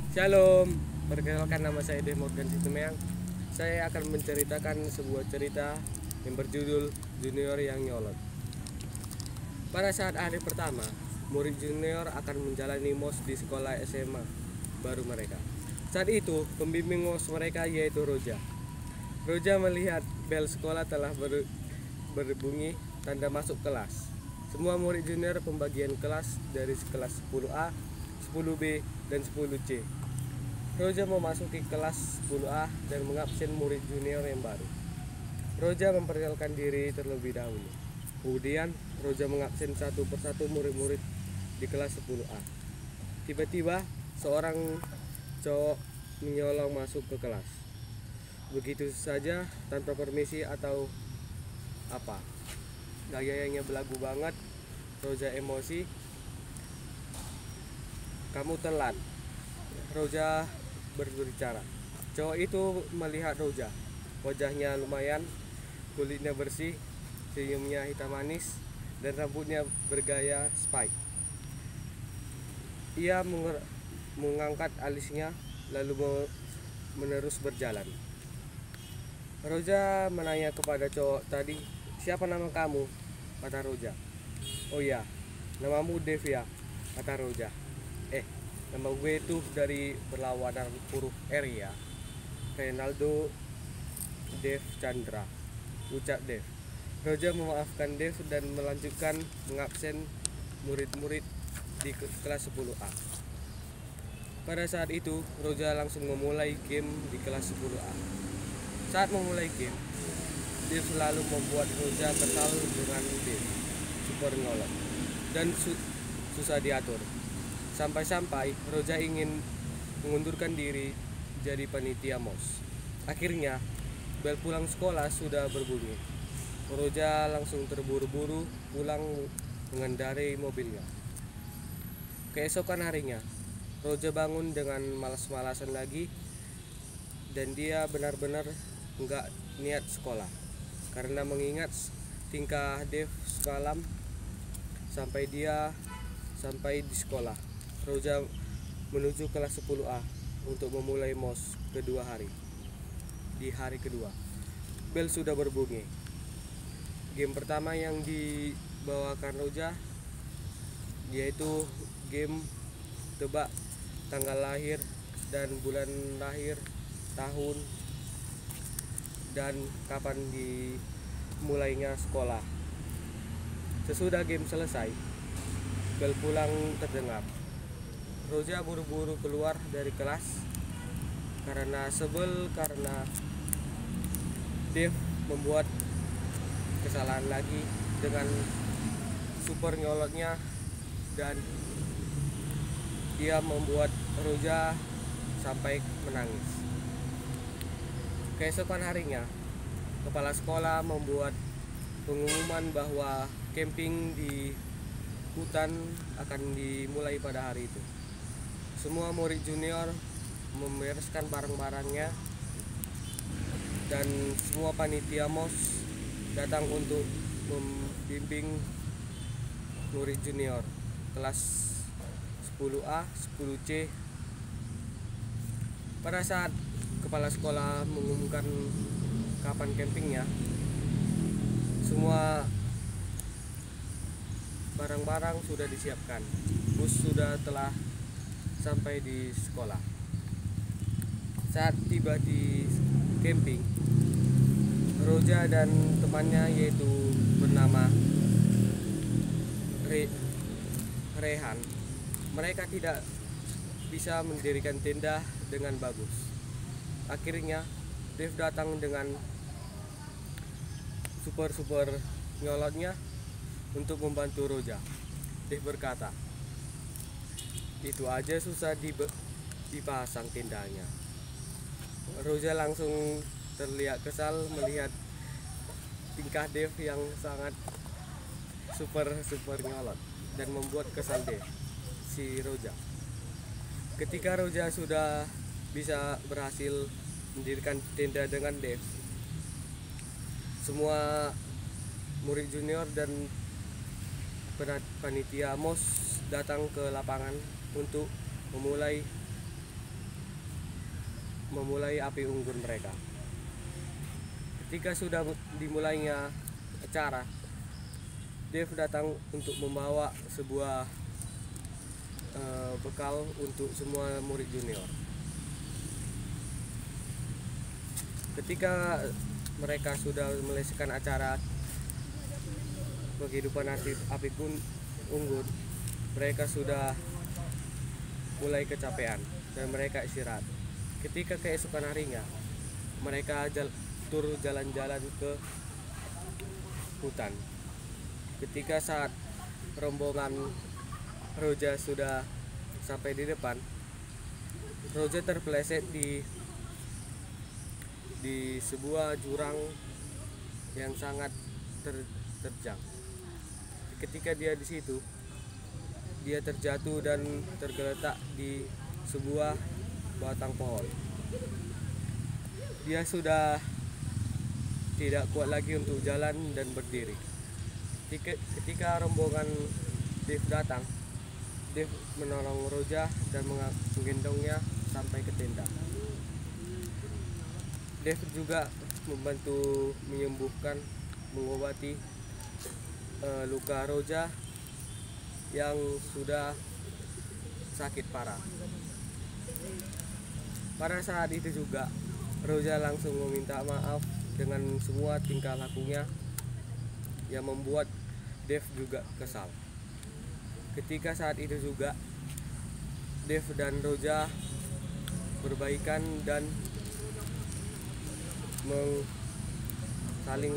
Shalom, perkenalkan nama saya Dev Morgan Situmeang. Saya akan menceritakan sebuah cerita yang berjudul Junior yang Nyolot. Pada saat hari pertama, murid junior akan menjalani MOS di sekolah SMA baru mereka. Saat itu, pembimbing MOS mereka yaitu Roja. Roja melihat bel sekolah telah berbunyi tanda masuk kelas. Semua murid junior pembagian kelas dari kelas 10A, 10B, dan 10C. Roja memasuki kelas 10A dan mengabsen murid junior yang baru. Roja memperkenalkan diri terlebih dahulu. Kemudian Roja mengabsen satu persatu murid-murid di kelas 10A. Tiba-tiba seorang cowok menyolong masuk ke kelas. Begitu saja tanpa permisi atau apa. Gayanya belagu banget. Roja emosi. Kamu telat. Roja berbicara. Cowok itu melihat Roja. Wajahnya lumayan, kulitnya bersih, senyumnya hitam manis, dan rambutnya bergaya spike. Ia mengangkat alisnya lalu menerus berjalan. Roja menanya kepada cowok tadi, "Siapa nama kamu?" kata Roja. "Oh ya, namamu Dev ya," kata Roja. Nama gue itu dari berlawanan huruf R ya. Renaldo Dev Chandra, ucap Dev. Roja memaafkan Dev dan melanjutkan mengabsen murid-murid di kelas 10A. Pada saat itu, Roja langsung memulai game di kelas 10A. Saat memulai game, Dev selalu membuat Roja kesal dengan Dev, super ngolot dan susah diatur. Sampai-sampai Roja ingin mengundurkan diri jadi panitia MOS. Akhirnya, bel pulang sekolah sudah berbunyi. Roja langsung terburu-buru pulang mengendarai mobilnya. Keesokan harinya, Roja bangun dengan malas-malasan lagi dan dia benar-benar enggak niat sekolah. Karena mengingat tingkah Dev semalam sampai di sekolah. Roja menuju kelas 10A untuk memulai MOS kedua hari. Di hari kedua, bel sudah berbunyi. Game pertama yang dibawakan Roja yaitu game tebak tanggal lahir dan bulan lahir, tahun, dan kapan dimulainya sekolah. Sesudah game selesai, bel pulang terdengar. Roja buru-buru keluar dari kelas karena sebel karena Dev membuat kesalahan lagi dengan super nyolotnya dan dia membuat Roja sampai menangis. Keesokan harinya, kepala sekolah membuat pengumuman bahwa camping di hutan akan dimulai pada hari itu. Semua murid junior membereskan barang-barangnya dan semua panitia MOS datang untuk membimbing murid junior kelas 10A, 10C. Pada saat kepala sekolah mengumumkan kapan campingnya, semua barang-barang sudah disiapkan. Bus telah sampai di sekolah. Saat tiba di camping, Roja dan temannya yaitu bernama Rehan, mereka tidak bisa mendirikan tenda dengan bagus. Akhirnya Dev datang dengan super nyolotnya untuk membantu Roja. Dev berkata, "Itu aja susah dipasang tendanya." Roja langsung terlihat kesal melihat tingkah Dev yang sangat super nyolot dan membuat kesal Dev, si Roja. Ketika Roja sudah bisa berhasil mendirikan tenda dengan Dev, semua murid junior dan panitia MOS datang ke lapangan untuk memulai memulai api unggun mereka. Ketika sudah dimulainya acara, Dave datang untuk membawa sebuah bekal untuk semua murid junior. Ketika mereka sudah menyelesaikan acara kehidupan api unggun, mereka sudah mulai kecapean dan mereka istirahat. Ketika keesokan harinya, mereka turun jalan-jalan ke hutan. Ketika saat rombongan Roja sudah sampai di depan, Roja terpeleset di sebuah jurang yang sangat terjang. Ketika dia di situ, dia terjatuh dan tergeletak di sebuah batang pohon. Dia sudah tidak kuat lagi untuk jalan dan berdiri. Ketika rombongan Dave datang, Dave menolong Roja dan menggendongnya sampai ke tenda. Dave juga membantu menyembuhkan, mengobati luka Roja yang sudah sakit parah. Pada saat itu juga Roja langsung meminta maaf dengan semua tingkah lakunya yang membuat Dave juga kesal. Ketika saat itu juga Dave dan Roja berbaikan dan saling